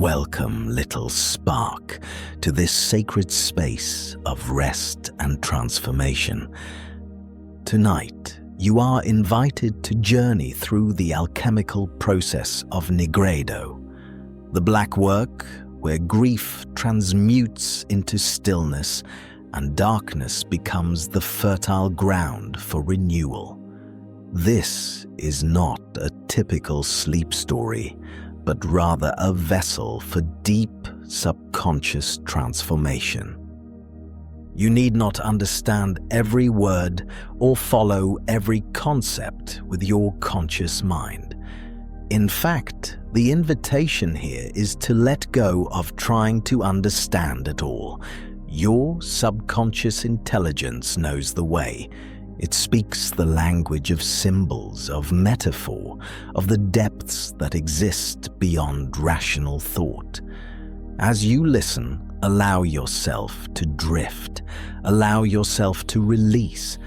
Welcome, little spark, to this sacred space of rest and transformation. Tonight, you are invited to journey through the alchemical process of Nigredo, the black work where grief transmutes into stillness and darkness becomes the fertile ground for renewal. This is not a typical sleep story, but rather a vessel for deep subconscious transformation. You need not understand every word or follow every concept with your conscious mind. In fact, the invitation here is to let go of trying to understand it all. Your subconscious intelligence knows the way. It speaks the language of symbols, of metaphor, of the depths that exist beyond rational thought. As you listen, allow yourself to drift. Allow yourself to release.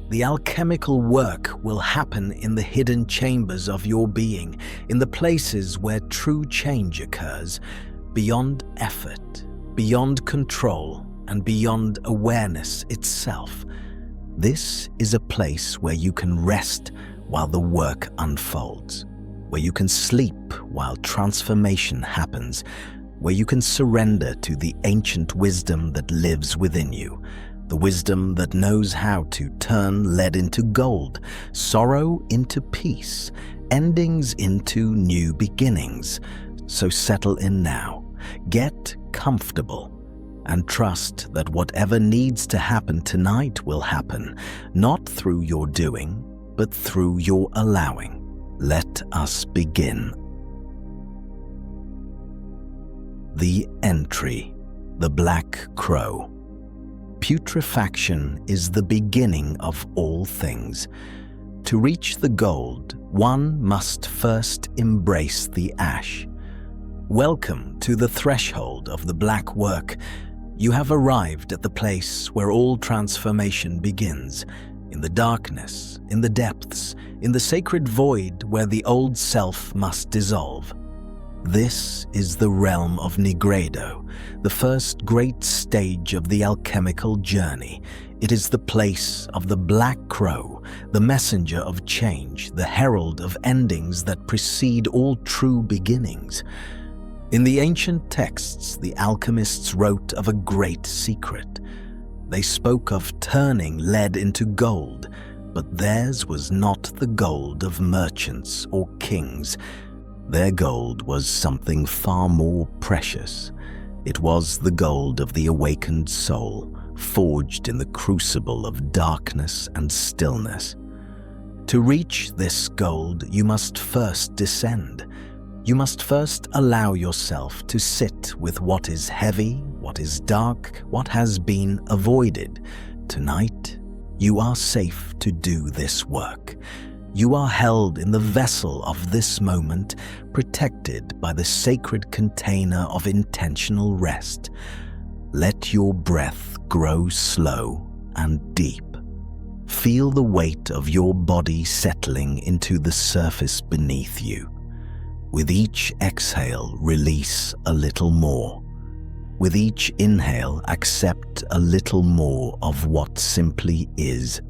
The alchemical work will happen in the hidden chambers of your being, in the places where true change occurs, beyond effort, beyond control, and beyond awareness itself. This is a place where you can rest while the work unfolds, where you can sleep while transformation happens, where you can surrender to the ancient wisdom that lives within you, the wisdom that knows how to turn lead into gold, sorrow into peace, endings into new beginnings. So settle in now, get comfortable, and trust that whatever needs to happen tonight will happen, not through your doing, but through your allowing. Let us begin. The entry, the Black Crow. Putrefaction is the beginning of all things. To reach the gold, one must first embrace the ash. Welcome to the threshold of the black work. You have arrived at the place where all transformation begins, in the darkness, in the depths, in the sacred void where the old self must dissolve. This is the realm of Nigredo, the first great stage of the alchemical journey. It is the place of the Black Crow, the messenger of change, the herald of endings that precede all true beginnings. In the ancient texts, the alchemists wrote of a great secret. They spoke of turning lead into gold, but theirs was not the gold of merchants or kings. Their gold was something far more precious. It was the gold of the awakened soul, forged in the crucible of darkness and stillness. To reach this gold, you must first descend. You must first allow yourself to sit with what is heavy, what is dark, what has been avoided. Tonight, you are safe to do this work. You are held in the vessel of this moment, protected by the sacred container of intentional rest. Let your breath grow slow and deep. Feel the weight of your body settling into the surface beneath you. With each exhale, release a little more. With each inhale, accept a little more of what simply is.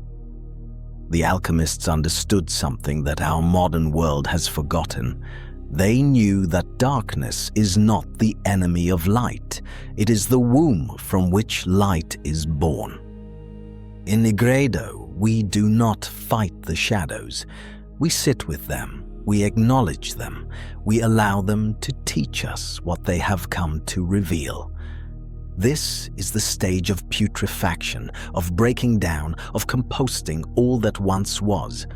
The alchemists understood something that our modern world has forgotten. They knew that darkness is not the enemy of light. It is the womb from which light is born. In Nigredo, we do not fight the shadows. We sit with them. We acknowledge them. We allow them to teach us what they have come to reveal. This is the stage of putrefaction, of breaking down, of composting all that once was.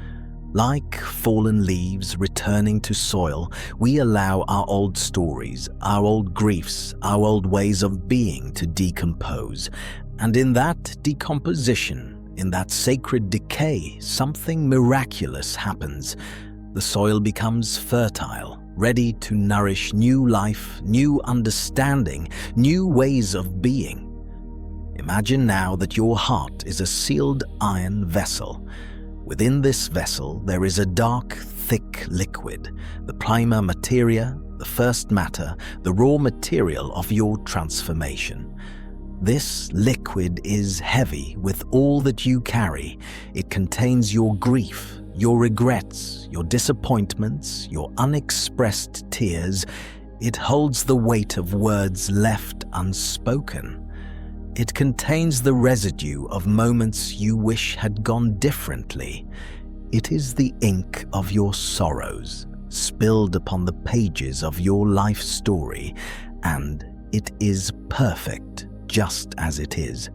Like fallen leaves returning to soil, we allow our old stories, our old griefs, our old ways of being to decompose. And in that decomposition, in that sacred decay, something miraculous happens. The soil becomes fertile, ready to nourish new life, new understanding, new ways of being. Imagine now that your heart is a sealed iron vessel. Within this vessel, there is a dark, thick liquid, the prima materia, the first matter, the raw material of your transformation. This liquid is heavy with all that you carry. It contains your grief, your regrets, your disappointments, your unexpressed tears. It holds the weight of words left unspoken. It contains the residue of moments you wish had gone differently. It is the ink of your sorrows, spilled upon the pages of your life story, and it is perfect just as it is.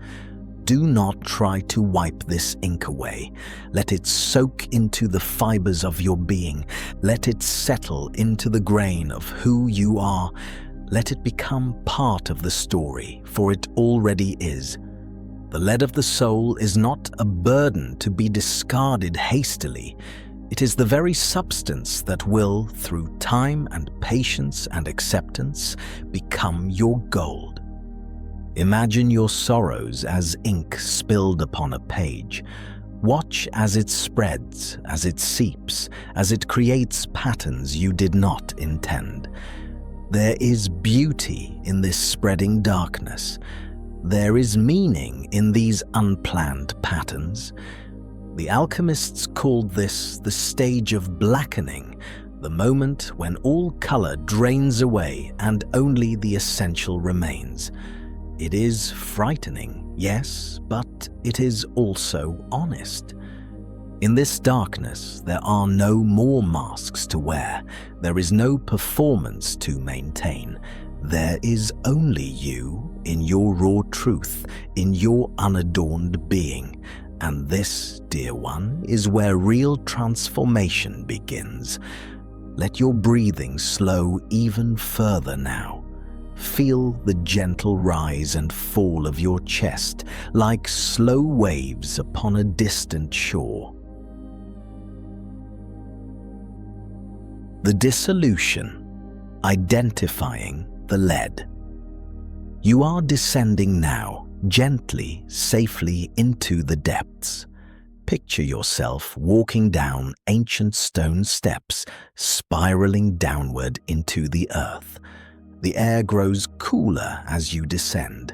Do not try to wipe this ink away. Let it soak into the fibers of your being. Let it settle into the grain of who you are. Let it become part of the story, for it already is. The lead of the soul is not a burden to be discarded hastily. It is the very substance that will, through time and patience and acceptance, become your gold. Imagine your sorrows as ink spilled upon a page. Watch as it spreads, as it seeps, as it creates patterns you did not intend. There is beauty in this spreading darkness. There is meaning in these unplanned patterns. The alchemists called this the stage of blackening, the moment when all color drains away and only the essential remains. It is frightening, yes, but it is also honest. In this darkness, there are no more masks to wear. There is no performance to maintain. There is only you in your raw truth, in your unadorned being. And this, dear one, is where real transformation begins. Let your breathing slow even further now. Feel the gentle rise and fall of your chest like slow waves upon a distant shore. The dissolution, identifying the lead. You are descending now, gently, safely into the depths. Picture yourself walking down ancient stone steps, spiraling downward into the earth. The air grows cooler as you descend.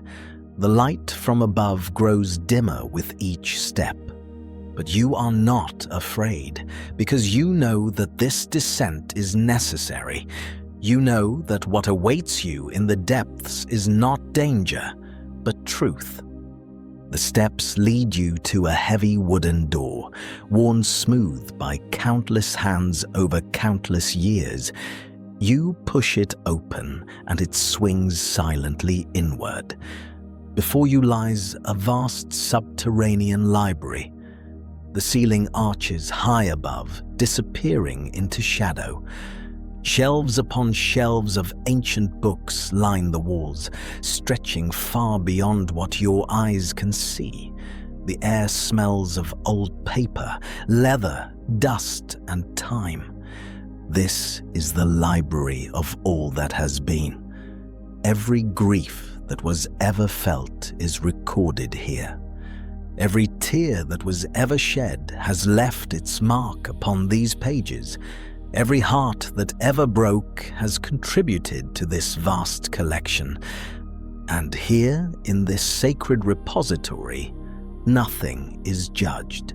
The light from above grows dimmer with each step. But you are not afraid, because you know that this descent is necessary. You know that what awaits you in the depths is not danger, but truth. The steps lead you to a heavy wooden door, worn smooth by countless hands over countless years. You push it open, and it swings silently inward. Before you lies a vast subterranean library. The ceiling arches high above, disappearing into shadow. Shelves upon shelves of ancient books line the walls, stretching far beyond what your eyes can see. The air smells of old paper, leather, dust, and time. This is the library of all that has been. Every grief that was ever felt is recorded here. Every tear that was ever shed has left its mark upon these pages. Every heart that ever broke has contributed to this vast collection. And here, in this sacred repository, nothing is judged.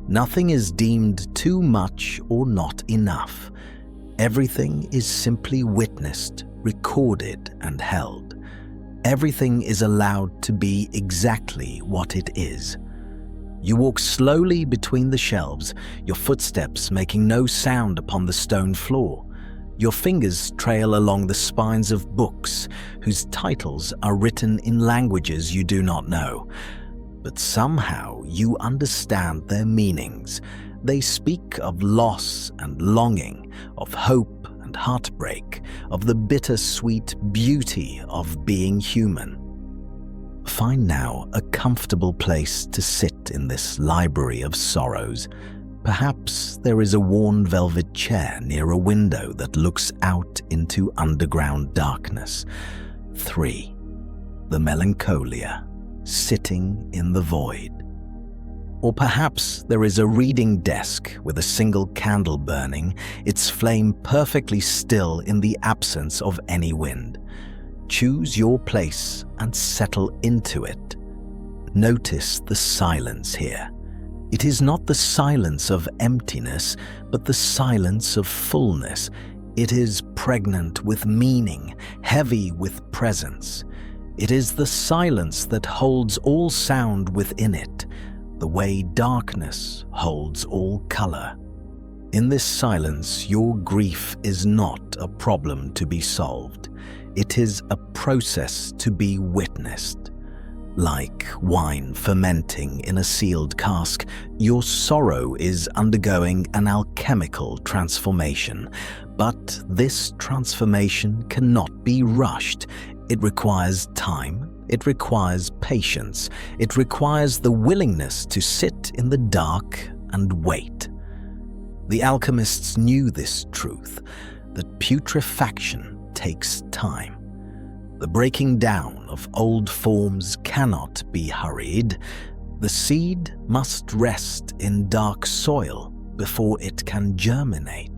Nothing is deemed too much or not enough. Everything is simply witnessed, recorded, and held. Everything is allowed to be exactly what it is. You walk slowly between the shelves, your footsteps making no sound upon the stone floor. Your fingers trail along the spines of books whose titles are written in languages you do not know. But somehow you understand their meanings. They speak of loss and longing, of hope and heartbreak, of the bittersweet beauty of being human. Find now a comfortable place to sit in this library of sorrows. Perhaps there is a worn velvet chair near a window that looks out into underground darkness. 3. The Melancholia, sitting in the void. Or perhaps there is a reading desk with a single candle burning, its flame perfectly still in the absence of any wind. Choose your place and settle into it. Notice the silence here. It is not the silence of emptiness, but the silence of fullness. It is pregnant with meaning, heavy with presence. It is the silence that holds all sound within it, the way darkness holds all color. In this silence, your grief is not a problem to be solved. It is a process to be witnessed. Like wine fermenting in a sealed cask, your sorrow is undergoing an alchemical transformation. But this transformation cannot be rushed. It requires time. It requires patience. It requires the willingness to sit in the dark and wait. The alchemists knew this truth, that putrefaction takes time. The breaking down of old forms cannot be hurried. The seed must rest in dark soil before it can germinate.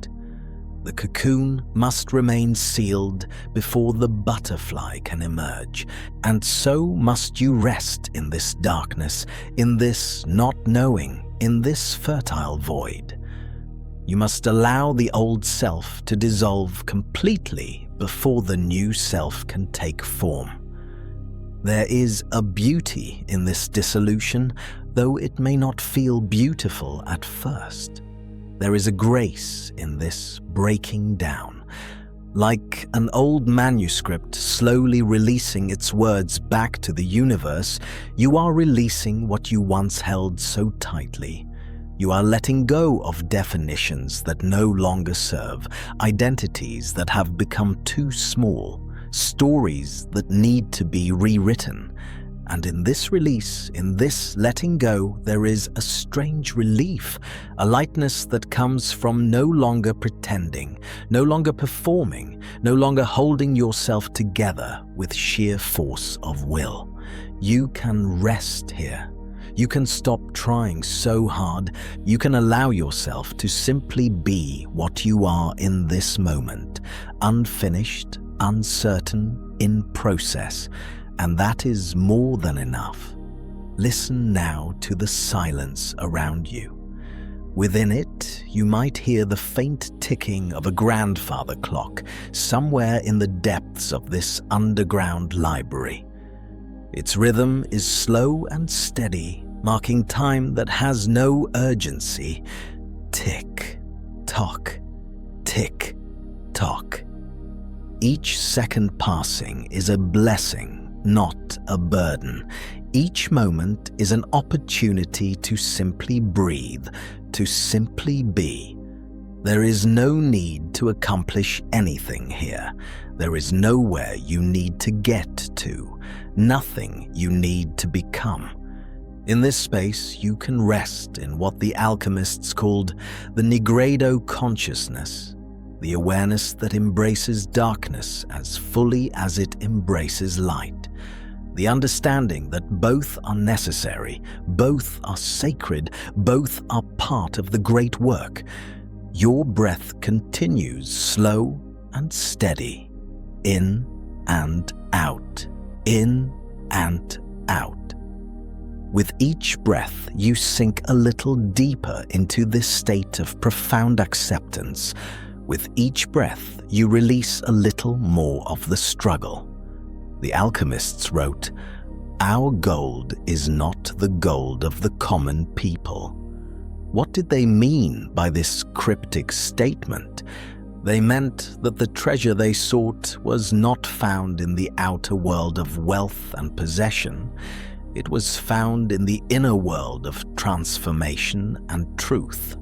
The cocoon must remain sealed before the butterfly can emerge, and so must you rest in this darkness, in this not knowing, in this fertile void. You must allow the old self to dissolve completely before the new self can take form. There is a beauty in this dissolution, though it may not feel beautiful at first. There is a grace in this breaking down. Like an old manuscript slowly releasing its words back to the universe, you are releasing what you once held so tightly. You are letting go of definitions that no longer serve, identities that have become too small, stories that need to be rewritten. And in this release, in this letting go, there is a strange relief, a lightness that comes from no longer pretending, no longer performing, no longer holding yourself together with sheer force of will. You can rest here. You can stop trying so hard. You can allow yourself to simply be what you are in this moment, unfinished, uncertain, in process. And that is more than enough. Listen now to the silence around you. Within it, you might hear the faint ticking of a grandfather clock somewhere in the depths of this underground library. Its rhythm is slow and steady, marking time that has no urgency. Tick, tock, tick, tock. Each second passing is a blessing, not a burden. Each moment is an opportunity to simply breathe, to simply be. There is no need to accomplish anything here. There is nowhere you need to get to, nothing you need to become. In this space, you can rest in what the alchemists called the Nigredo consciousness, the awareness that embraces darkness as fully as it embraces light. The understanding that both are necessary, both are sacred, both are part of the great work. Your breath continues slow and steady, in and out, in and out. With each breath, you sink a little deeper into this state of profound acceptance. With each breath, you release a little more of the struggle. The alchemists wrote, "Our gold is not the gold of the common people." What did they mean by this cryptic statement? They meant that the treasure they sought was not found in the outer world of wealth and possession. It was found in the inner world of transformation and truth.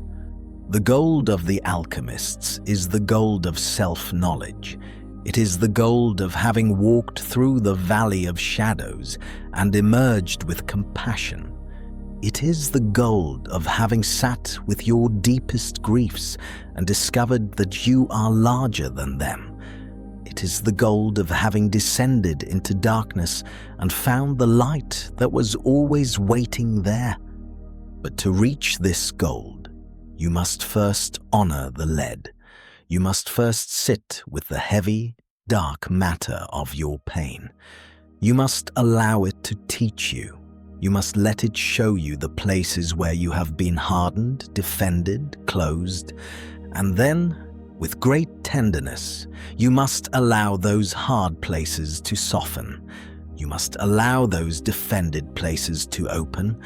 The gold of the alchemists is the gold of self-knowledge. It is the gold of having walked through the valley of shadows and emerged with compassion. It is the gold of having sat with your deepest griefs and discovered that you are larger than them. It is the gold of having descended into darkness and found the light that was always waiting there. But to reach this gold, you must first honor the lead. You must first sit with the heavy, dark matter of your pain. You must allow it to teach you. You must let it show you the places where you have been hardened, defended, closed, and then, with great tenderness, you must allow those hard places to soften. You must allow those defended places to open.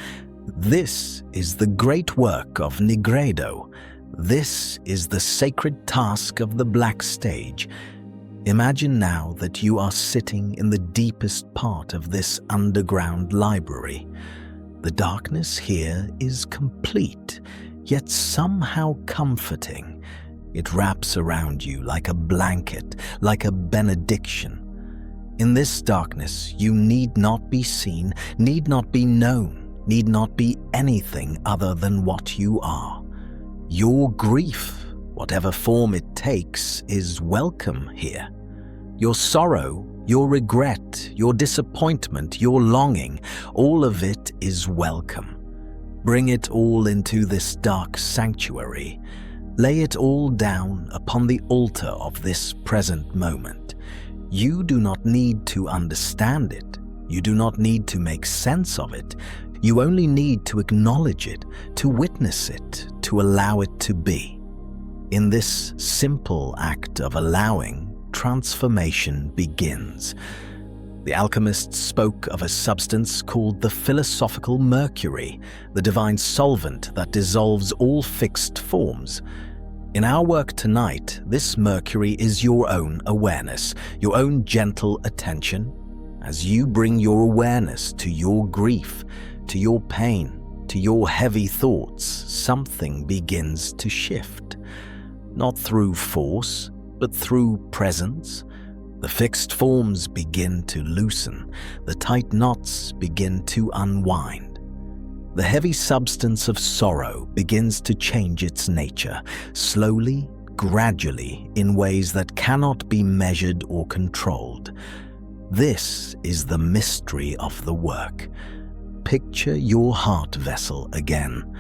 This is the great work of Nigredo. This is the sacred task of the Black Stage. Imagine now that you are sitting in the deepest part of this underground library. The darkness here is complete, yet somehow comforting. It wraps around you like a blanket, like a benediction. In this darkness, you need not be seen, need not be known, need not be anything other than what you are. Your grief, whatever form it takes, is welcome here. Your sorrow, your regret, your disappointment, your longing, all of it is welcome. Bring it all into this dark sanctuary. Lay it all down upon the altar of this present moment. You do not need to understand it. You do not need to make sense of it. You only need to acknowledge it, to witness it, to allow it to be. In this simple act of allowing, transformation begins. The alchemists spoke of a substance called the philosophical mercury, the divine solvent that dissolves all fixed forms. In our work tonight, this mercury is your own awareness, your own gentle attention. As you bring your awareness to your grief, to your pain, to your heavy thoughts, something begins to shift. Not through force, but through presence. The fixed forms begin to loosen, the tight knots begin to unwind. The heavy substance of sorrow begins to change its nature, slowly, gradually, in ways that cannot be measured or controlled. This is the mystery of the work. Picture your heart vessel again.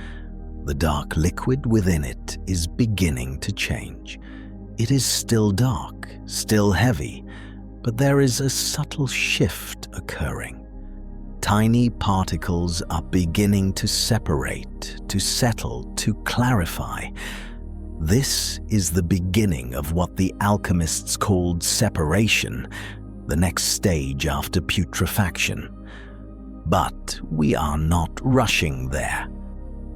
The dark liquid within it is beginning to change. It is still dark, still heavy, but there is a subtle shift occurring. Tiny particles are beginning to separate, to settle, to clarify. This is the beginning of what the alchemists called separation, the next stage after putrefaction. But we are not rushing there.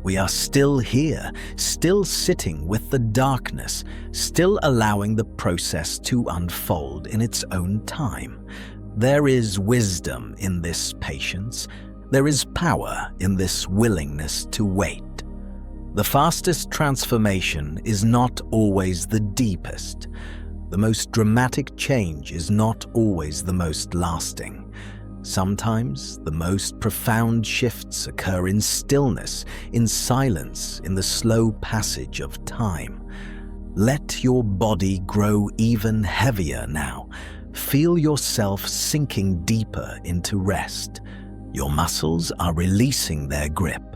We are still here, still sitting with the darkness, still allowing the process to unfold in its own time. There is wisdom in this patience. There is power in this willingness to wait. The fastest transformation is not always the deepest. The most dramatic change is not always the most lasting. Sometimes the most profound shifts occur in stillness, in silence, in the slow passage of time. Let your body grow even heavier now. Feel yourself sinking deeper into rest. Your muscles are releasing their grip.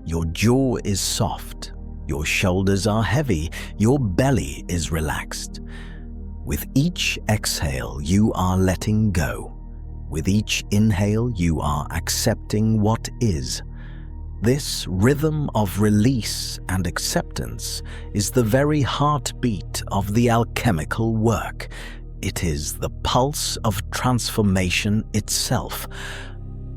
Your jaw is soft. Your shoulders are heavy. Your belly is relaxed. With each exhale, you are letting go. With each inhale, you are accepting what is. This rhythm of release and acceptance is the very heartbeat of the alchemical work. It is the pulse of transformation itself.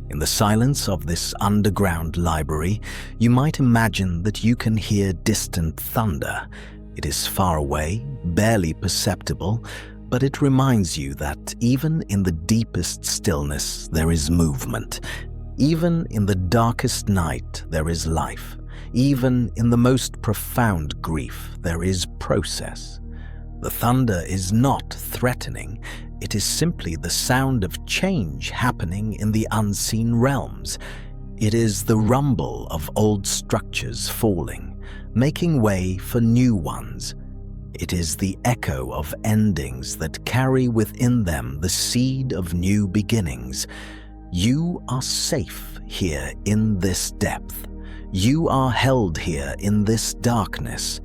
In the silence of this underground library, you might imagine that you can hear distant thunder. It is far away, barely perceptible, but it reminds you that even in the deepest stillness there is movement. Even in the darkest night there is life. Even in the most profound grief there is process. The thunder is not threatening. It is simply the sound of change happening in the unseen realms. It is the rumble of old structures falling, making way for new ones. It is the echo of endings that carry within them the seed of new beginnings. You are safe here in this depth. You are held here in this darkness.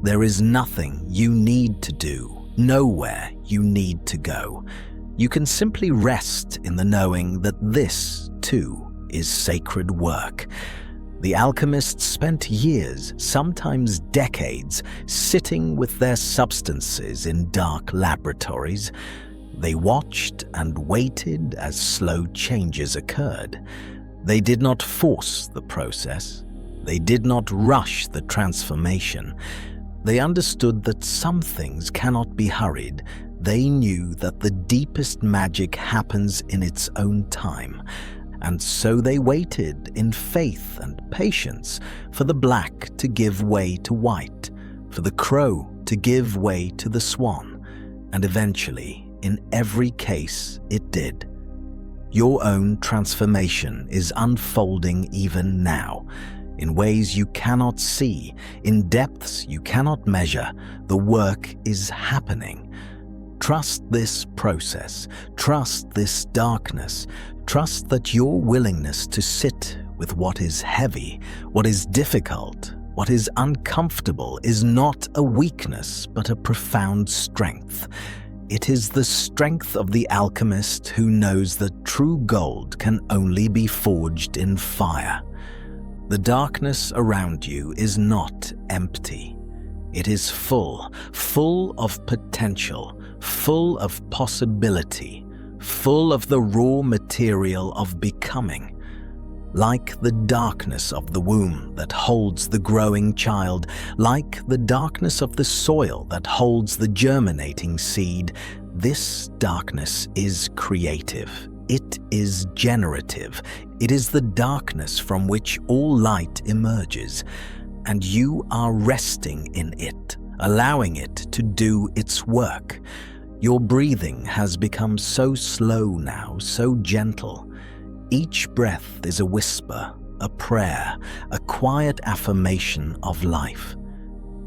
There is nothing you need to do, nowhere you need to go. You can simply rest in the knowing that this, too, is sacred work. The alchemists spent years, sometimes decades, sitting with their substances in dark laboratories. They watched and waited as slow changes occurred. They did not force the process. They did not rush the transformation. They understood that some things cannot be hurried. They knew that the deepest magic happens in its own time. And so they waited in faith and patience for the black to give way to white, for the crow to give way to the swan, and eventually, in every case, it did. Your own transformation is unfolding even now, in ways you cannot see, in depths you cannot measure. The work is happening. Trust this process, trust this darkness, trust that your willingness to sit with what is heavy, what is difficult, what is uncomfortable is not a weakness but a profound strength. It is the strength of the alchemist who knows that true gold can only be forged in fire. The darkness around you is not empty. It is full of potential, full of possibility, full of the raw material of becoming. Like the darkness of the womb that holds the growing child, like the darkness of the soil that holds the germinating seed, this darkness is creative. It is generative. It is the darkness from which all light emerges, and you are resting in it, allowing it to do its work. Your breathing has become so slow now, so gentle. Each breath is a whisper, a prayer, a quiet affirmation of life.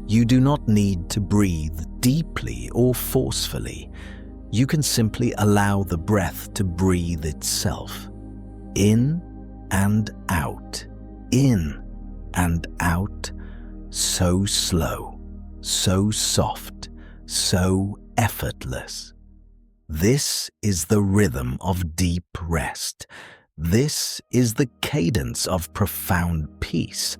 You do not need to breathe deeply or forcefully. You can simply allow the breath to breathe itself. In and out, in and out, so slow, so soft, so effortless. This is the rhythm of deep rest. This is the cadence of profound peace.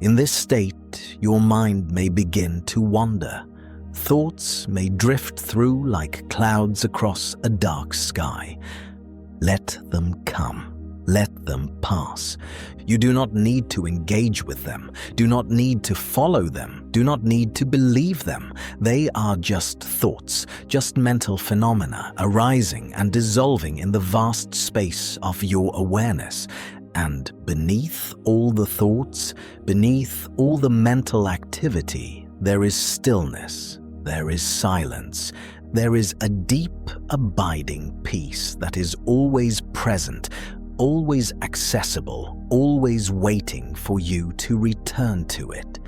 In this state, your mind may begin to wander. Thoughts may drift through like clouds across a dark sky. Let them come. Let them pass. You do not need to engage with them, do not need to follow them, do not need to believe them. They are just thoughts, just mental phenomena arising and dissolving in the vast space of your awareness. And beneath all the thoughts, beneath all the mental activity, there is stillness, there is silence. There is a deep, abiding peace that is always present, always accessible, always waiting for you to return to it.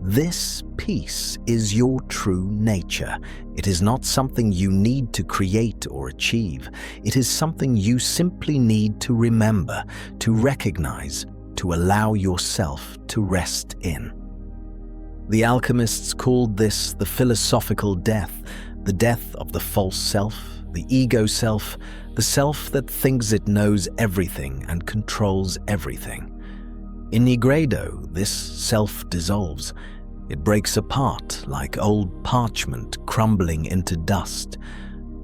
This peace is your true nature. It is not something you need to create or achieve. It is something you simply need to remember, to recognize, to allow yourself to rest in. The alchemists called this the philosophical death, the death of the false self, the ego self, the self that thinks it knows everything and controls everything. In Nigredo, this self dissolves. It breaks apart like old parchment crumbling into dust.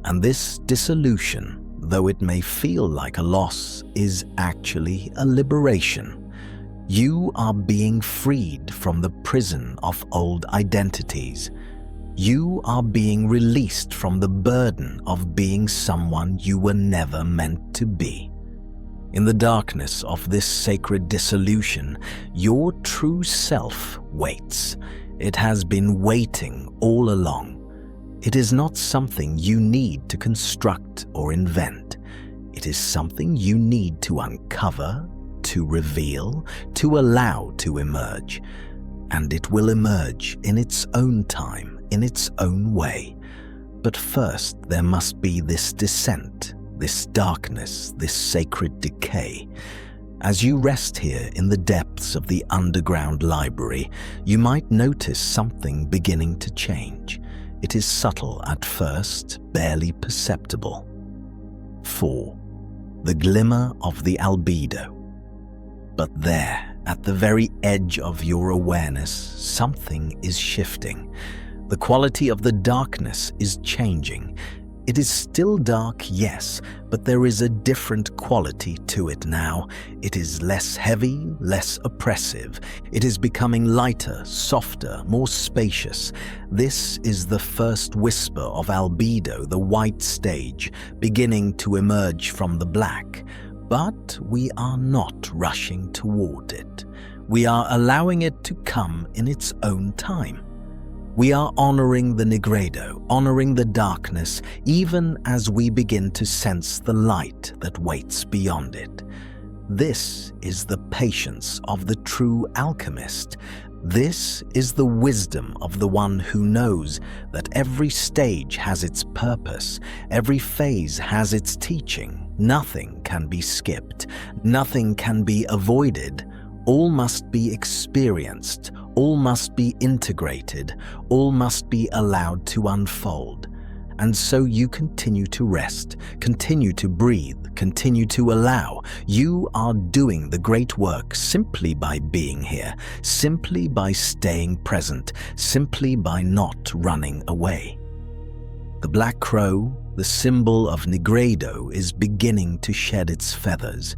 And this dissolution, though it may feel like a loss, is actually a liberation. You are being freed from the prison of old identities. You are being released from the burden of being someone you were never meant to be. In the darkness of this sacred dissolution, your true self waits. It has been waiting all along. It is not something you need to construct or invent. It is something you need to uncover, to reveal, to allow to emerge. And it will emerge in its own time, in its own way. But first there must be this descent, this darkness, this sacred decay. As you rest here in the depths of the underground library, you might notice something beginning to change. It is subtle at first, barely perceptible. 4. The glimmer of the albedo. But there, at the very edge of your awareness, something is shifting. The quality of the darkness is changing. It is still dark, yes, but there is a different quality to it now. It is less heavy, less oppressive. It is becoming lighter, softer, more spacious. This is the first whisper of Albedo, the white stage, beginning to emerge from the black. But we are not rushing toward it. We are allowing it to come in its own time. We are honoring the Nigredo, honoring the darkness, even as we begin to sense the light that waits beyond it. This is the patience of the true alchemist. This is the wisdom of the one who knows that every stage has its purpose, every phase has its teaching. Nothing can be skipped, nothing can be avoided. All must be experienced, all must be integrated, all must be allowed to unfold. And so you continue to rest, continue to breathe, continue to allow. You are doing the great work simply by being here, simply by staying present, simply by not running away. The black crow, the symbol of Nigredo, is beginning to shed its feathers.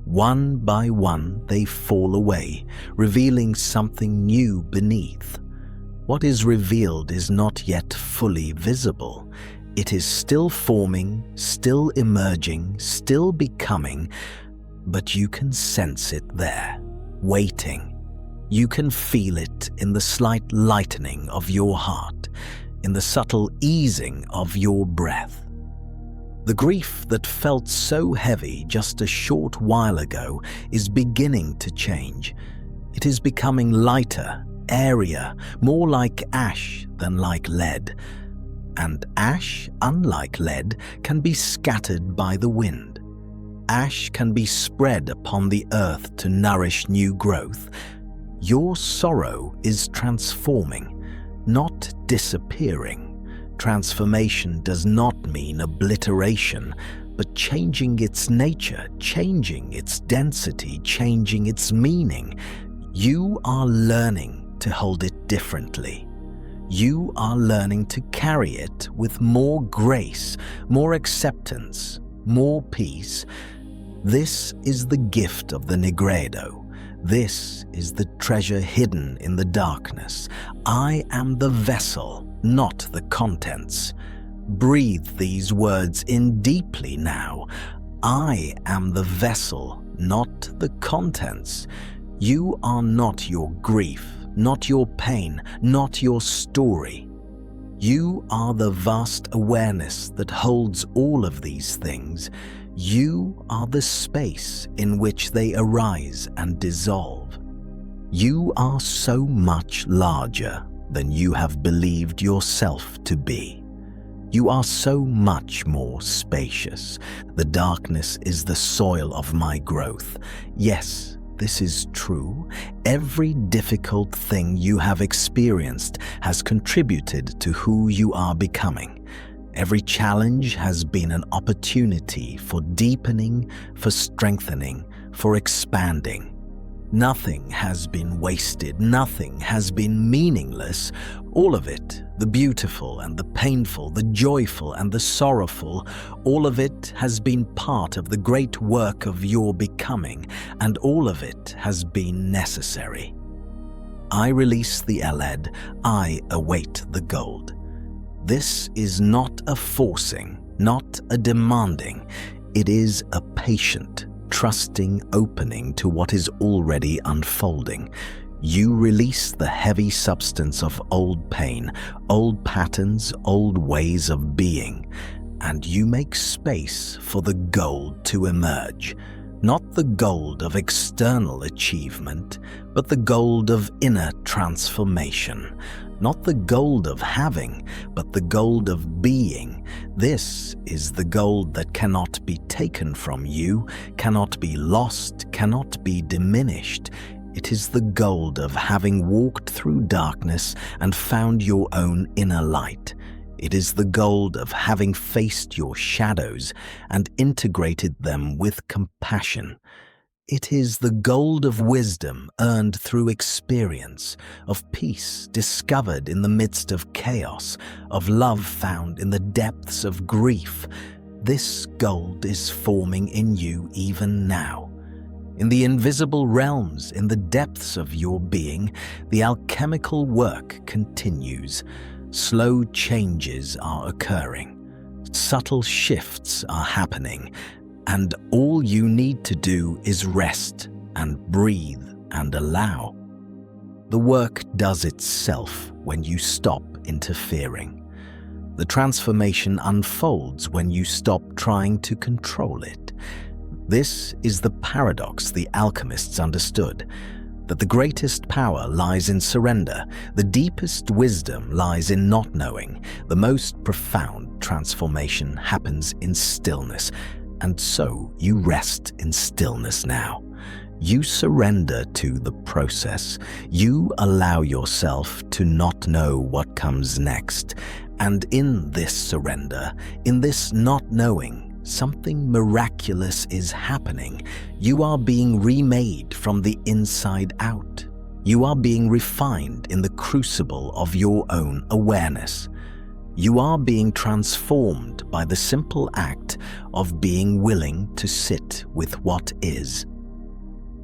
One by one they fall away, revealing something new beneath. What is revealed is not yet fully visible. It is still forming, still emerging, still becoming, but you can sense it there, waiting. You can feel it in the slight lightening of your heart, in the subtle easing of your breath. The grief that felt so heavy just a short while ago is beginning to change. It is becoming lighter, airier, more like ash than like lead. And ash, unlike lead, can be scattered by the wind. Ash can be spread upon the earth to nourish new growth. Your sorrow is transforming, not disappearing. Transformation does not mean obliteration, but changing its nature, changing its density, changing its meaning. You are learning to hold it differently. You are learning to carry it with more grace, more acceptance, more peace. This is the gift of the Nigredo. This is the treasure hidden in the darkness. I am the vessel, not the contents. Breathe these words in deeply now. I am the vessel, not the contents. You are not your grief, not your pain, not your story. You are the vast awareness that holds all of these things. You are the space in which they arise and dissolve. You are so much larger than you have believed yourself to be. You are so much more spacious. The darkness is the soil of my growth. Yes, this is true. Every difficult thing you have experienced has contributed to who you are becoming. Every challenge has been an opportunity for deepening, for strengthening, for expanding. Nothing has been wasted, nothing has been meaningless. All of it, the beautiful and the painful, the joyful and the sorrowful, all of it has been part of the great work of your becoming, and all of it has been necessary. I release the Eled, I await the gold. This is not a forcing, not a demanding. It is a patient, trusting opening to what is already unfolding. You release the heavy substance of old pain, old patterns, old ways of being, and you make space for the gold to emerge. Not the gold of external achievement, but the gold of inner transformation. Not the gold of having, but the gold of being. This is the gold that cannot be taken from you, cannot be lost, cannot be diminished. It is the gold of having walked through darkness and found your own inner light. It is the gold of having faced your shadows and integrated them with compassion. It is the gold of wisdom earned through experience, of peace discovered in the midst of chaos, of love found in the depths of grief. This gold is forming in you even now. In the invisible realms, in the depths of your being, the alchemical work continues. Slow changes are occurring. Subtle shifts are happening. And all you need to do is rest and breathe and allow. The work does itself when you stop interfering. The transformation unfolds when you stop trying to control it. This is the paradox the alchemists understood, that the greatest power lies in surrender, the deepest wisdom lies in not knowing, the most profound transformation happens in stillness. And so you rest in stillness now. You surrender to the process. You allow yourself to not know what comes next. And in this surrender, in this not knowing, something miraculous is happening. You are being remade from the inside out. You are being refined in the crucible of your own awareness. You are being transformed by the simple act of being willing to sit with what is.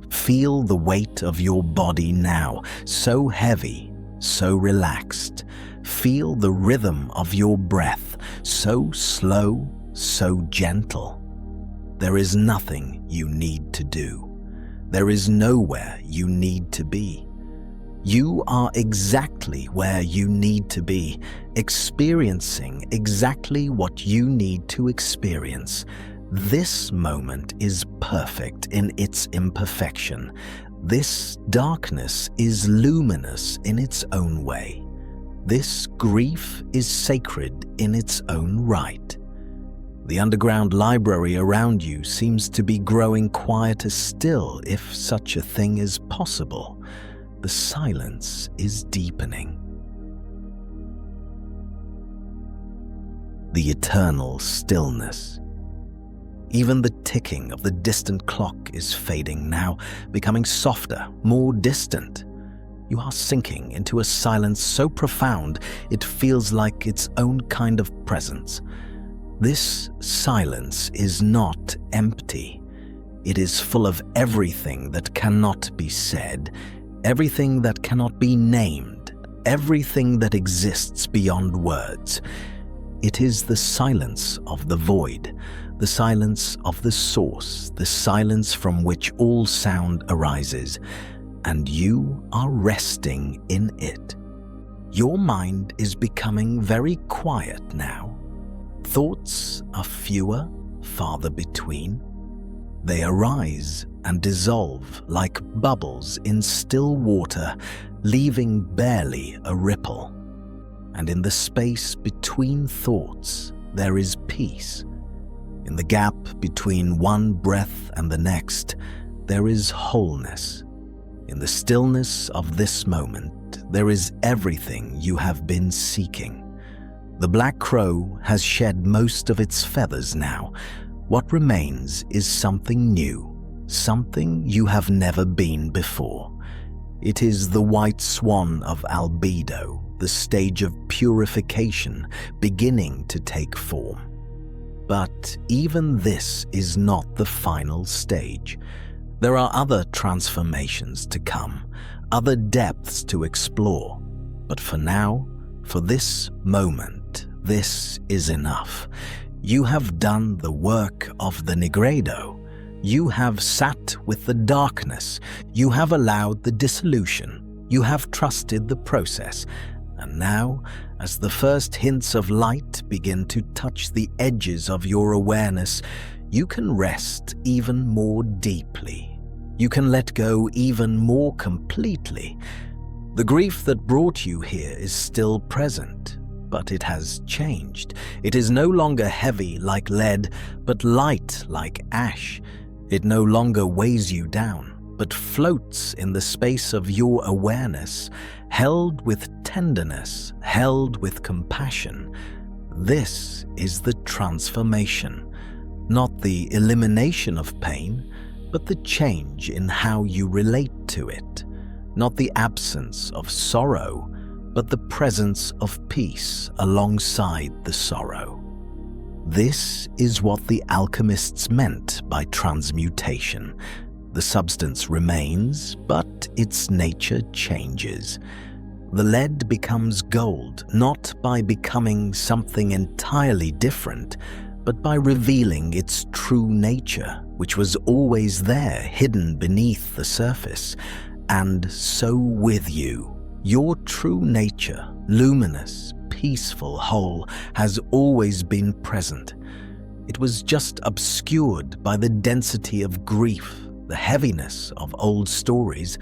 Feel the weight of your body now, so heavy, so relaxed. Feel the rhythm of your breath, so slow, so gentle. There is nothing you need to do. There is nowhere you need to be. You are exactly where you need to be, experiencing exactly what you need to experience. This moment is perfect in its imperfection. This darkness is luminous in its own way. This grief is sacred in its own right. The underground library around you seems to be growing quieter still, if such a thing is possible. The silence is deepening. The eternal stillness. Even the ticking of the distant clock is fading now, becoming softer, more distant. You are sinking into a silence so profound it feels like its own kind of presence. This silence is not empty. It is full of everything that cannot be said, everything that cannot be named, everything that exists beyond words. It is the silence of the void, the silence of the source, the silence from which all sound arises, and you are resting in it. Your mind is becoming very quiet now. Thoughts are fewer, farther between. They arise and dissolve like bubbles in still water, leaving barely a ripple. And in the space between thoughts, there is peace. In the gap between one breath and the next, there is wholeness. In the stillness of this moment, there is everything you have been seeking. The black crow has shed most of its feathers now. What remains is something new, something you have never been before. It is the white swan of Albedo, the stage of purification beginning to take form. But even this is not the final stage. There are other transformations to come, other depths to explore. But for now, for this moment, this is enough. You have done the work of the Nigredo. You have sat with the darkness. You have allowed the dissolution. You have trusted the process. And now, as the first hints of light begin to touch the edges of your awareness, you can rest even more deeply. You can let go even more completely. The grief that brought you here is still present, but it has changed. It is no longer heavy like lead, but light like ash. It no longer weighs you down, but floats in the space of your awareness, held with tenderness, held with compassion. This is the transformation, not the elimination of pain, but the change in how you relate to it. Not the absence of sorrow, but the presence of peace alongside the sorrow. This is what the alchemists meant by transmutation. The substance remains, but its nature changes. The lead becomes gold, not by becoming something entirely different, but by revealing its true nature, which was always there, hidden beneath the surface. And so with you, your true nature, luminous, peaceful, whole, has always been present. It was just obscured by the density of grief, the heaviness of old stories.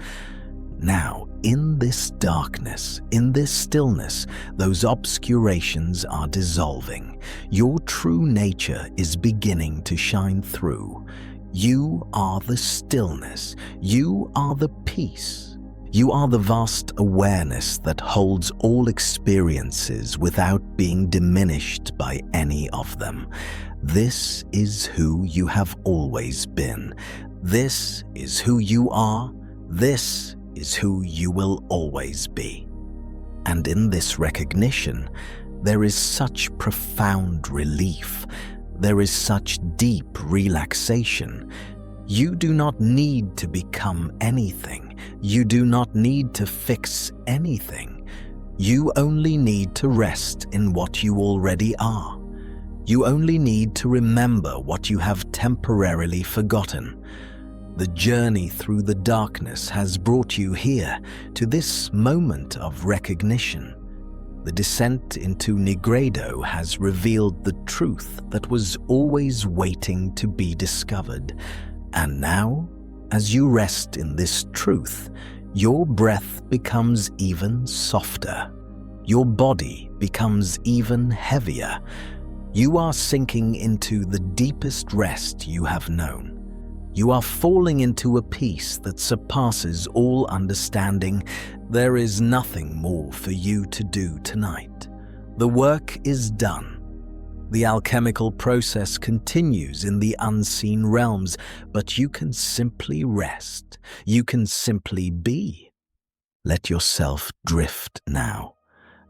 Now, in this darkness, in this stillness, those obscurations are dissolving. Your true nature is beginning to shine through. You are the stillness. You are the peace. You are the vast awareness that holds all experiences without being diminished by any of them. This is who you have always been. This is who you are. This is who you will always be. And in this recognition, there is such profound relief. There is such deep relaxation. You do not need to become anything. You do not need to fix anything. You only need to rest in what you already are. You only need to remember what you have temporarily forgotten. The journey through the darkness has brought you here, to this moment of recognition. The descent into Nigredo has revealed the truth that was always waiting to be discovered. And now, as you rest in this truth, your breath becomes even softer. Your body becomes even heavier. You are sinking into the deepest rest you have known. You are falling into a peace that surpasses all understanding. There is nothing more for you to do tonight. The work is done. The alchemical process continues in the unseen realms, but you can simply rest. You can simply be. Let yourself drift now.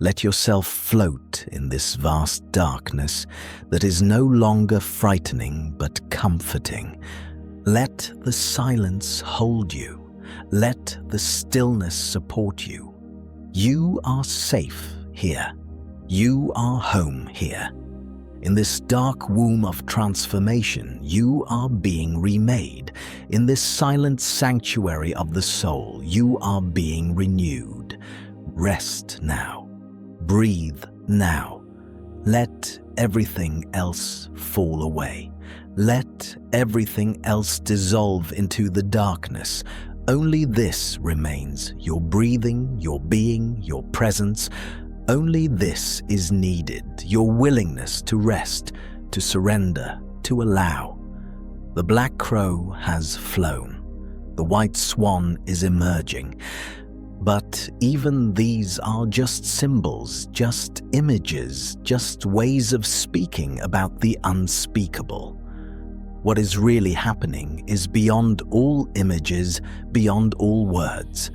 Let yourself float in this vast darkness that is no longer frightening but comforting. Let the silence hold you. Let the stillness support you. You are safe here. You are home here. In this dark womb of transformation, you are being remade. In this silent sanctuary of the soul, you are being renewed. Rest now. Breathe now. Let everything else fall away. Let everything else dissolve into the darkness. Only this remains, your breathing, your being, your presence. Only this is needed, your willingness to rest, to surrender, to allow. The black crow has flown. The white swan is emerging. But even these are just symbols, just images, just ways of speaking about the unspeakable. What is really happening is beyond all images, beyond all words.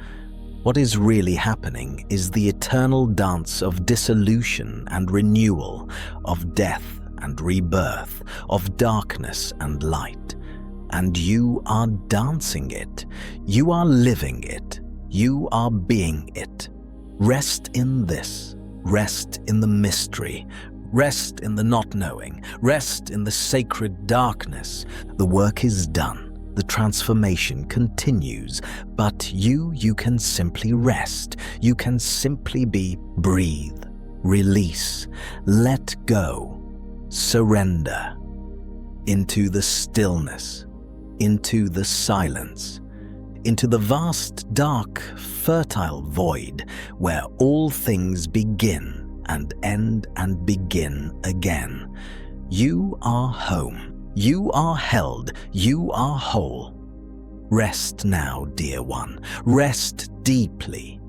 What is really happening is the eternal dance of dissolution and renewal, of death and rebirth, of darkness and light. And you are dancing it. You are living it. You are being it. Rest in this. Rest in the mystery. Rest in the not knowing. Rest in the sacred darkness. The work is done. The transformation continues, but you can simply rest. You can simply be. Breathe, release, let go, surrender. into the stillness, into the silence, into the vast, dark, fertile void where all things begin and end and begin again. You are home. You are held. You are whole. Rest now, dear one. Rest deeply.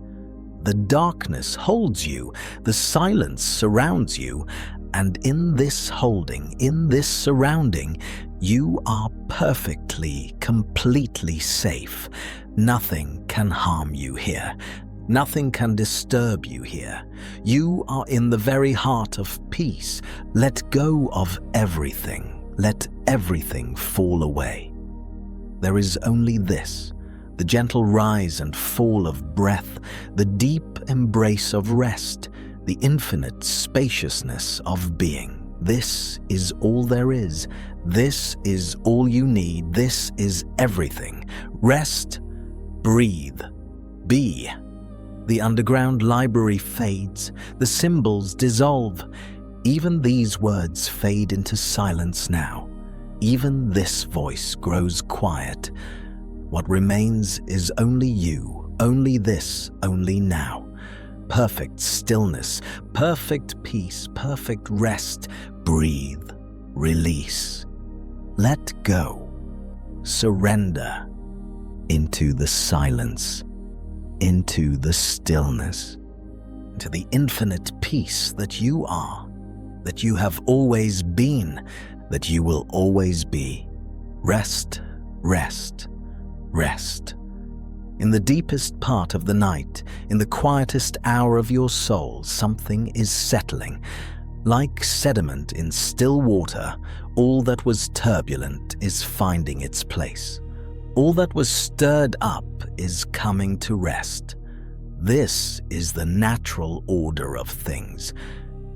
The darkness holds you. The silence surrounds you. And in this holding, in this surrounding, you are perfectly, completely safe. Nothing can harm you here. Nothing can disturb you here. You are in the very heart of peace. Let go of everything. Let everything fall away. There is only this, the gentle rise and fall of breath, the deep embrace of rest, the infinite spaciousness of being. This is all there is. This is all you need. This is everything. Rest, breathe, be. The underground library fades. The symbols dissolve. Even these words fade into silence now. Even this voice grows quiet. What remains is only you, only this, only now. Perfect stillness, perfect peace, perfect rest. Breathe, release, let go, surrender into the silence, into the stillness, into the infinite peace that you are, that you have always been, that you will always be. Rest, rest, rest. In the deepest part of the night, in the quietest hour of your soul, something is settling. Like sediment in still water, all that was turbulent is finding its place. All that was stirred up is coming to rest. This is the natural order of things.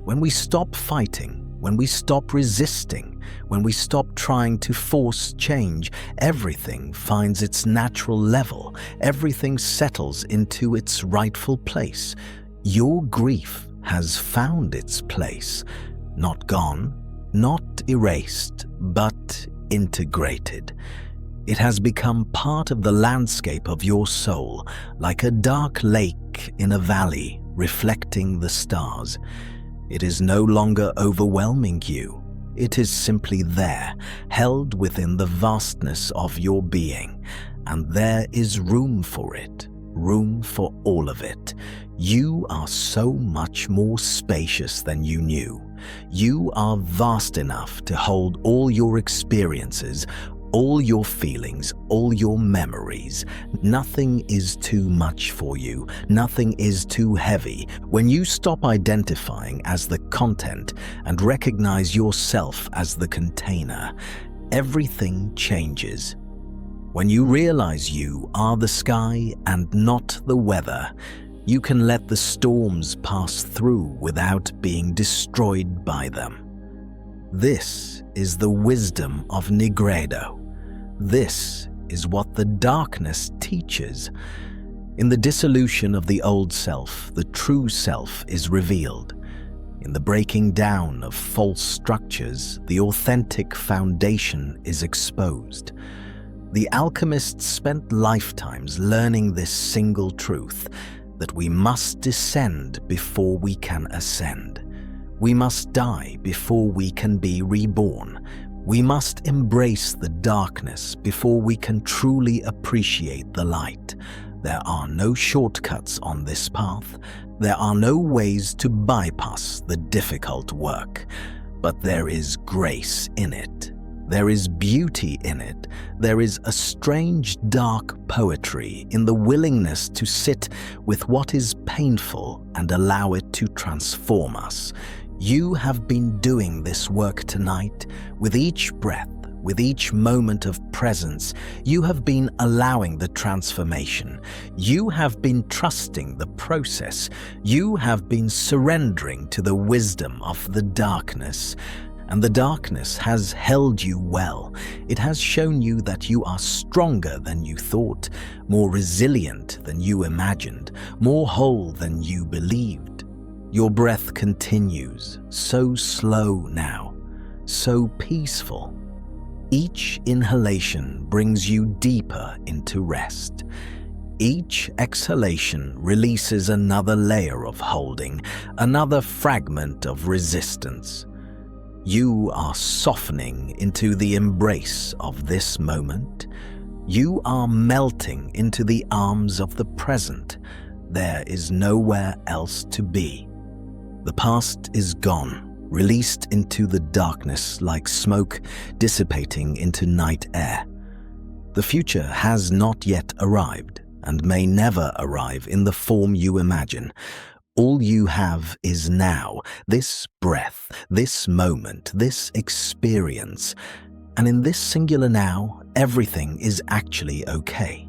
When we stop fighting, when we stop resisting, when we stop trying to force change, everything finds its natural level. Everything settles into its rightful place. Your grief has found its place. Not gone, not erased, but integrated. It has become part of the landscape of your soul, like a dark lake in a valley reflecting the stars. It is no longer overwhelming you. It is simply there, held within the vastness of your being, and there is room for it, room for all of it. You are so much more spacious than you knew. You are vast enough to hold all your experiences, all your feelings, all your memories. Nothing is too much for you. Nothing is too heavy. When you stop identifying as the content and recognize yourself as the container, everything changes. When you realize you are the sky and not the weather, you can let the storms pass through without being destroyed by them. This is the wisdom of Nigredo. This is what the darkness teaches. In the dissolution of the old self, the true self is revealed. In the breaking down of false structures, the authentic foundation is exposed. The alchemists spent lifetimes learning this single truth, that we must descend before we can ascend. We must die before we can be reborn. We must embrace the darkness before we can truly appreciate the light. There are no shortcuts on this path. There are no ways to bypass the difficult work. But there is grace in it. There is beauty in it. There is a strange dark poetry in the willingness to sit with what is painful and allow it to transform us. You have been doing this work tonight. With each breath, with each moment of presence, you have been allowing the transformation. You have been trusting the process. You have been surrendering to the wisdom of the darkness. And the darkness has held you well. It has shown you that you are stronger than you thought, more resilient than you imagined, more whole than you believed. Your breath continues, so slow now, so peaceful, Each inhalation brings you deeper into rest. Each exhalation releases another layer of holding, another fragment of resistance. You are softening into the embrace of this moment. You are melting into the arms of the present. There is nowhere else to be. The past is gone, released into the darkness like smoke dissipating into night air. The future has not yet arrived and may never arrive in the form you imagine. All you have is now, this breath, this moment, this experience. And in this singular now, everything is actually okay.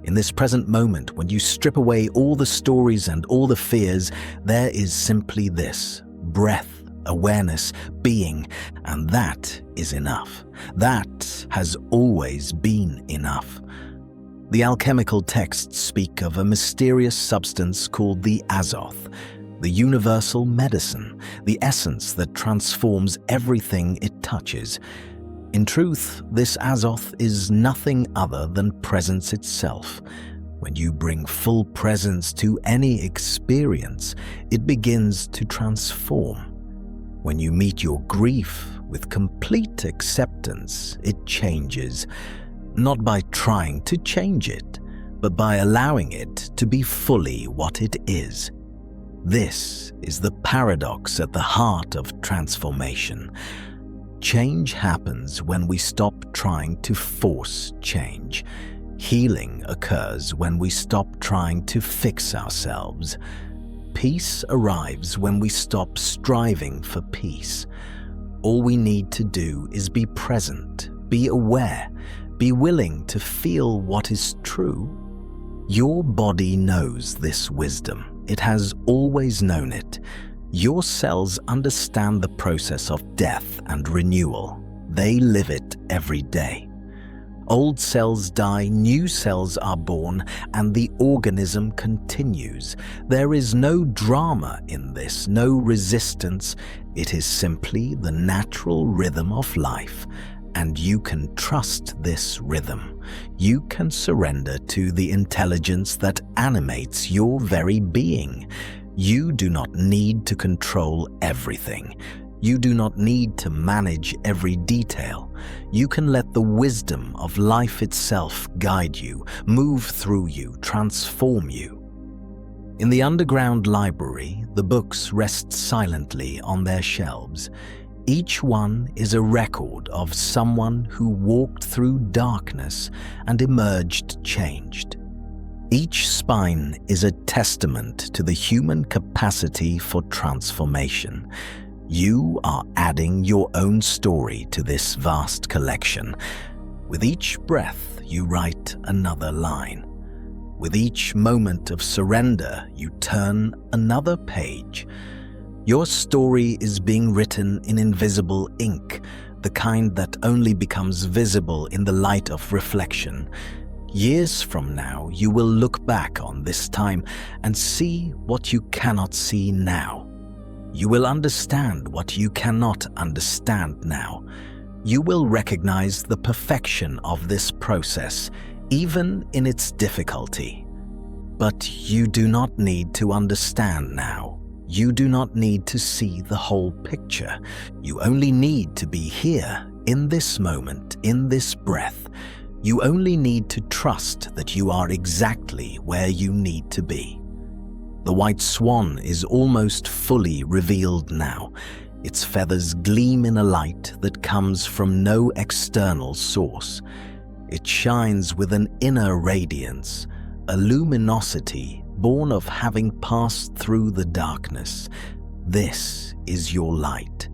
In this present moment, when you strip away all the stories and all the fears, there is simply this: breath, awareness, being, and that is enough. That has always been enough. The alchemical texts speak of a mysterious substance called the Azoth, the universal medicine, the essence that transforms everything it touches. In truth, this Azoth is nothing other than presence itself. When you bring full presence to any experience, it begins to transform. When you meet your grief with complete acceptance, it changes. Not by trying to change it, but by allowing it to be fully what it is. This is the paradox at the heart of transformation. Change happens when we stop trying to force change. Healing occurs when we stop trying to fix ourselves. Peace arrives when we stop striving for peace. All we need to do is be present, be aware, be willing to feel what is true. Your body knows this wisdom. It has always known it. Your cells understand the process of death and renewal. They live it every day. Old cells die, new cells are born, and the organism continues. There is no drama in this, no resistance. It is simply the natural rhythm of life. And you can trust this rhythm. You can surrender to the intelligence that animates your very being. You do not need to control everything. You do not need to manage every detail. You can let the wisdom of life itself guide you, move through you, transform you. In the underground library, the books rest silently on their shelves. Each one is a record of someone who walked through darkness and emerged changed. Each spine is a testament to the human capacity for transformation. You are adding your own story to this vast collection. With each breath, you write another line. With each moment of surrender, you turn another page. Your story is being written in invisible ink, the kind that only becomes visible in the light of reflection. Years from now, you will look back on this time and see what you cannot see now. You will understand what you cannot understand now. You will recognize the perfection of this process, even in its difficulty. But you do not need to understand now. You do not need to see the whole picture. You only need to be here, in this moment, in this breath. You only need to trust that you are exactly where you need to be. The white swan is almost fully revealed now. Its feathers gleam in a light that comes from no external source. It shines with an inner radiance, a luminosity born of having passed through the darkness. This is your light.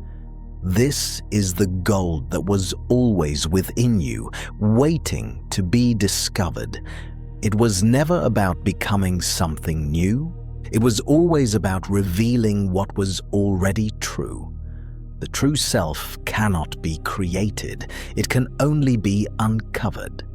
This is the gold that was always within you, waiting to be discovered. It was never about becoming something new. It was always about revealing what was already true. The true self cannot be created. It can only be uncovered.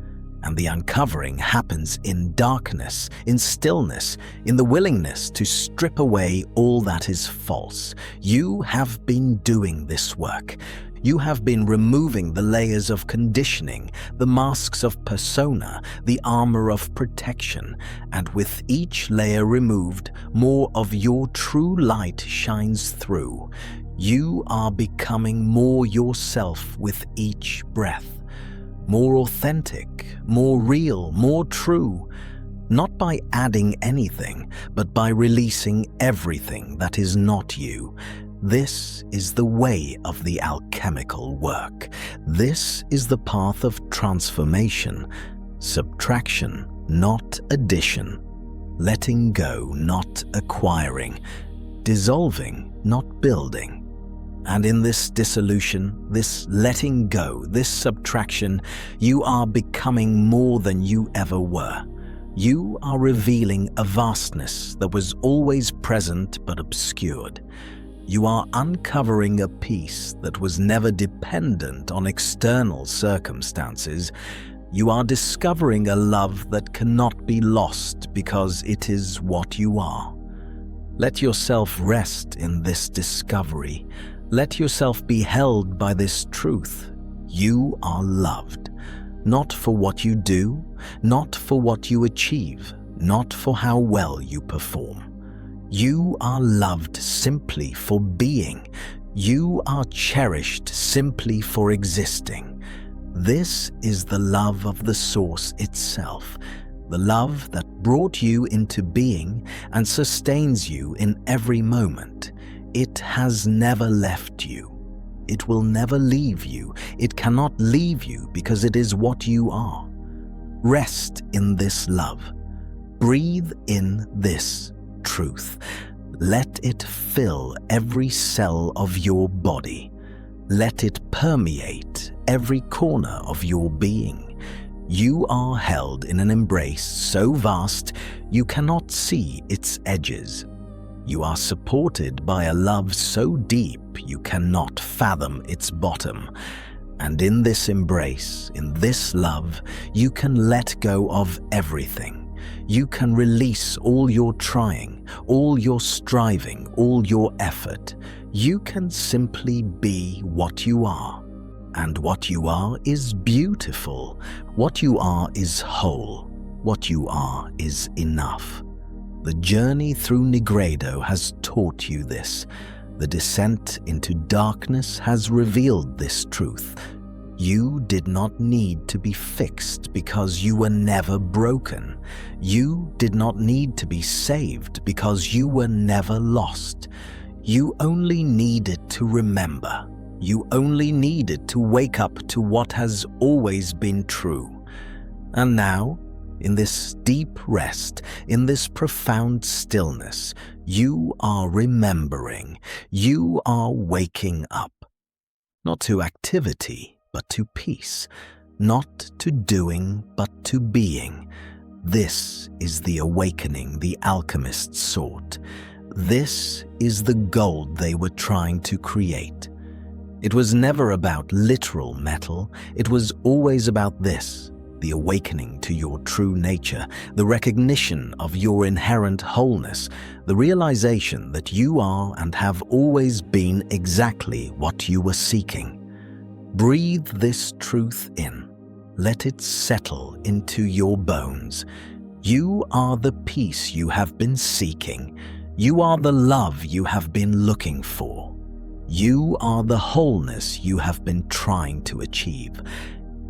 And the uncovering happens in darkness, in stillness, in the willingness to strip away all that is false. You have been doing this work. You have been removing the layers of conditioning, the masks of persona, the armor of protection, and with each layer removed, more of your true light shines through. You are becoming more yourself with each breath, more authentic, more real, more true. Not by adding anything, but by releasing everything that is not you. This is the way of the alchemical work. This is the path of transformation, subtraction, not addition, letting go, not acquiring, dissolving, not building. And in this dissolution, this letting go, this subtraction, you are becoming more than you ever were. You are revealing a vastness that was always present but obscured. You are uncovering a peace that was never dependent on external circumstances. You are discovering a love that cannot be lost because it is what you are. Let yourself rest in this discovery. Let yourself be held by this truth. You are loved. Not for what you do, not for what you achieve, not for how well you perform. You are loved simply for being. You are cherished simply for existing. This is the love of the source itself, the love that brought you into being and sustains you in every moment. It has never left you. It will never leave you. It cannot leave you because it is what you are. Rest in this love. Breathe in this truth. Let it fill every cell of your body. Let it permeate every corner of your being. You are held in an embrace so vast you cannot see its edges. You are supported by a love so deep you cannot fathom its bottom. And in this embrace, in this love, you can let go of everything. You can release all your trying, all your striving, all your effort. You can simply be what you are. And what you are is beautiful. What you are is whole. What you are is enough. The journey through Nigredo has taught you this. The descent into darkness has revealed this truth. You did not need to be fixed because you were never broken. You did not need to be saved because you were never lost. You only needed to remember. You only needed to wake up to what has always been true. And now, in this deep rest, in this profound stillness, you are remembering, you are waking up. Not to activity, but to peace. Not to doing, but to being. This is the awakening the alchemists sought. This is the gold they were trying to create. It was never about literal metal, it was always about this. The awakening to your true nature, the recognition of your inherent wholeness, the realization that you are and have always been exactly what you were seeking. Breathe this truth in. Let it settle into your bones. You are the peace you have been seeking. You are the love you have been looking for. You are the wholeness you have been trying to achieve.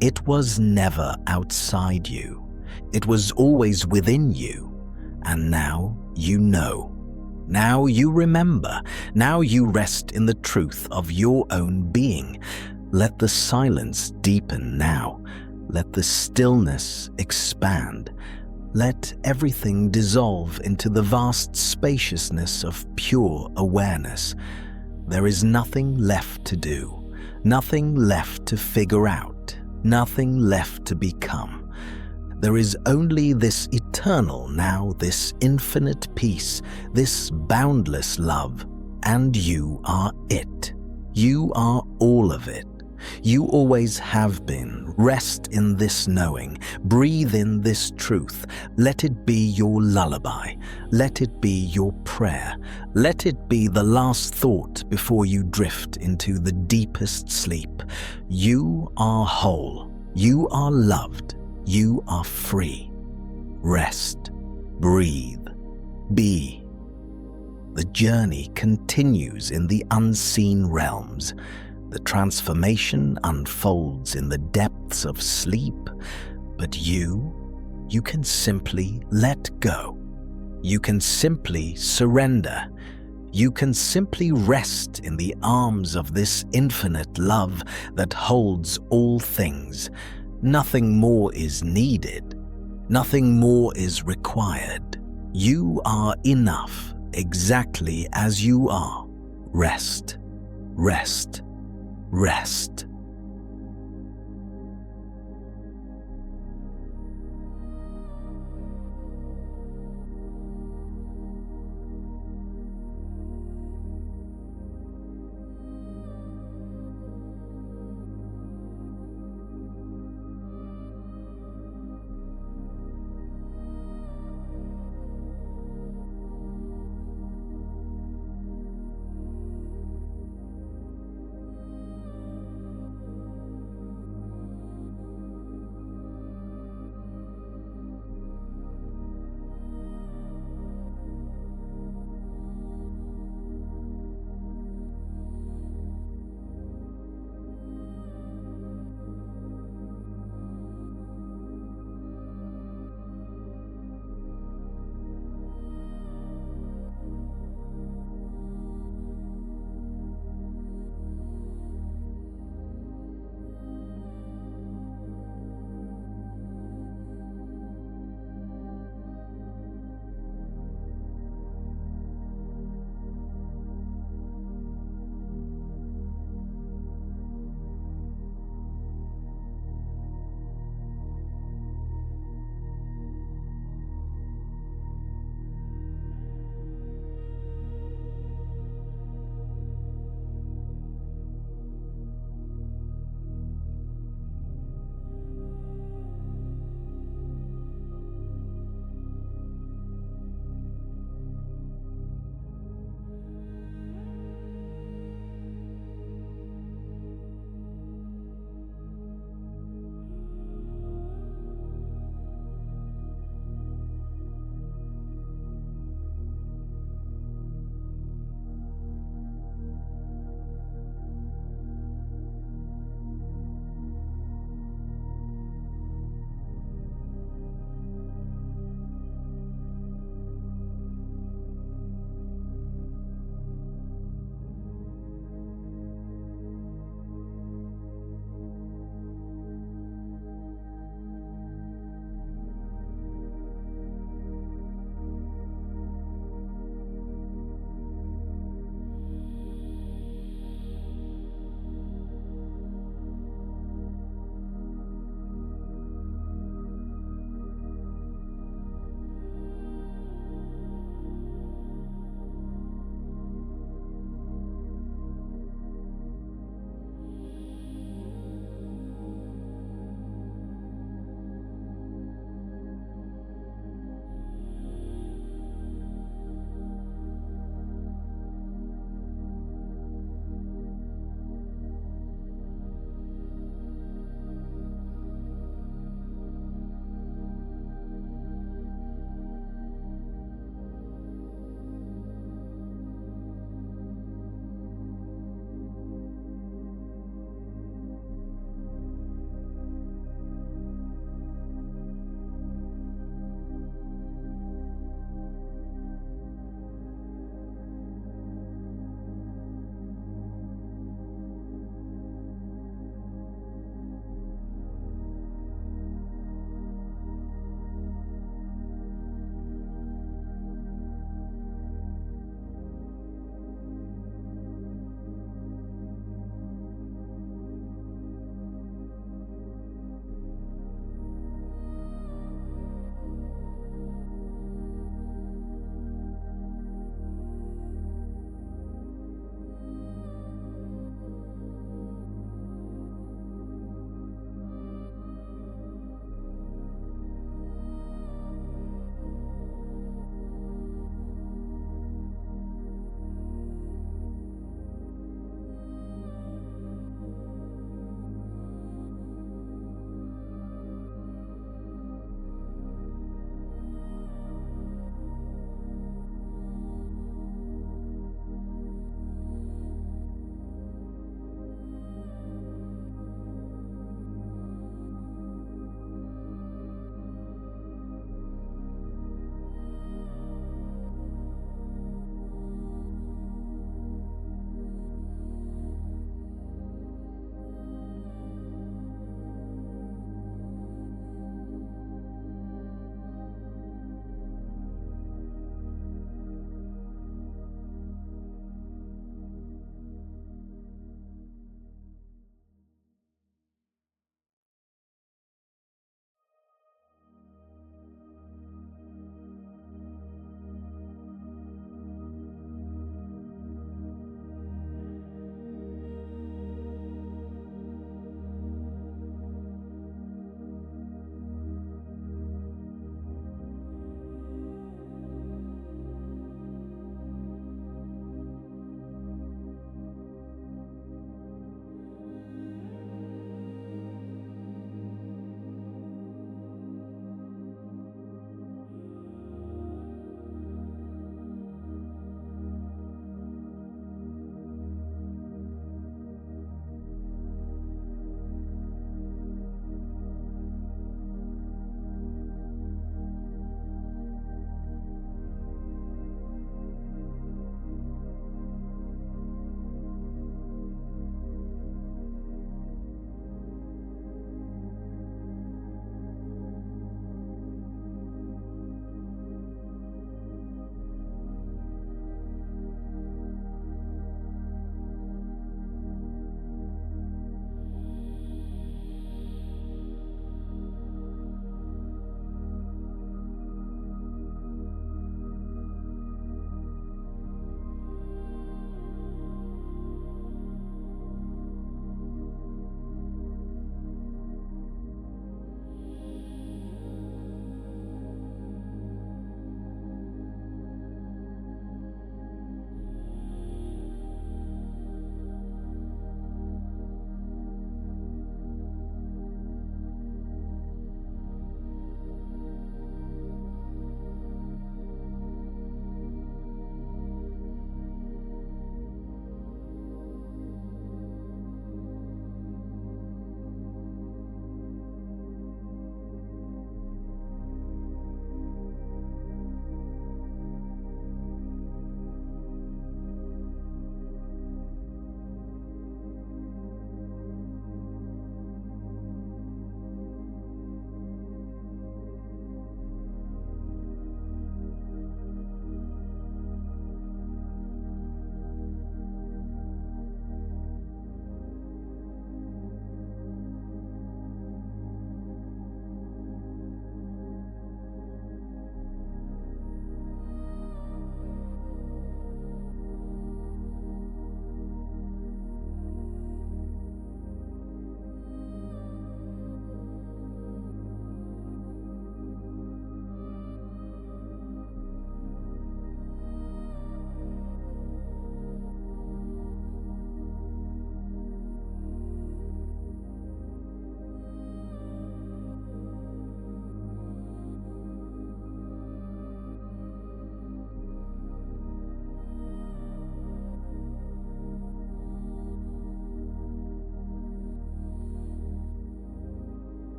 It was never outside you. It was always within you. And now you know. Now you remember. Now you rest in the truth of your own being. Let the silence deepen now. Let the stillness expand. Let everything dissolve into the vast spaciousness of pure awareness. There is nothing left to do, nothing left to figure out, nothing left to become. There is only this eternal now, this infinite peace, this boundless love, and you are it. You are all of it. You always have been. Rest in this knowing. Breathe in this truth. Let it be your lullaby. Let it be your prayer. Let it be the last thought before you drift into the deepest sleep. You are whole. You are loved. You are free. Rest. Breathe. Be. The journey continues in the unseen realms. The transformation unfolds in the depths of sleep, but you can simply let go. You can simply surrender. You can simply rest in the arms of this infinite love that holds all things. Nothing more is needed. Nothing more is required. You are enough. Exactly as you are. Rest, rest, rest.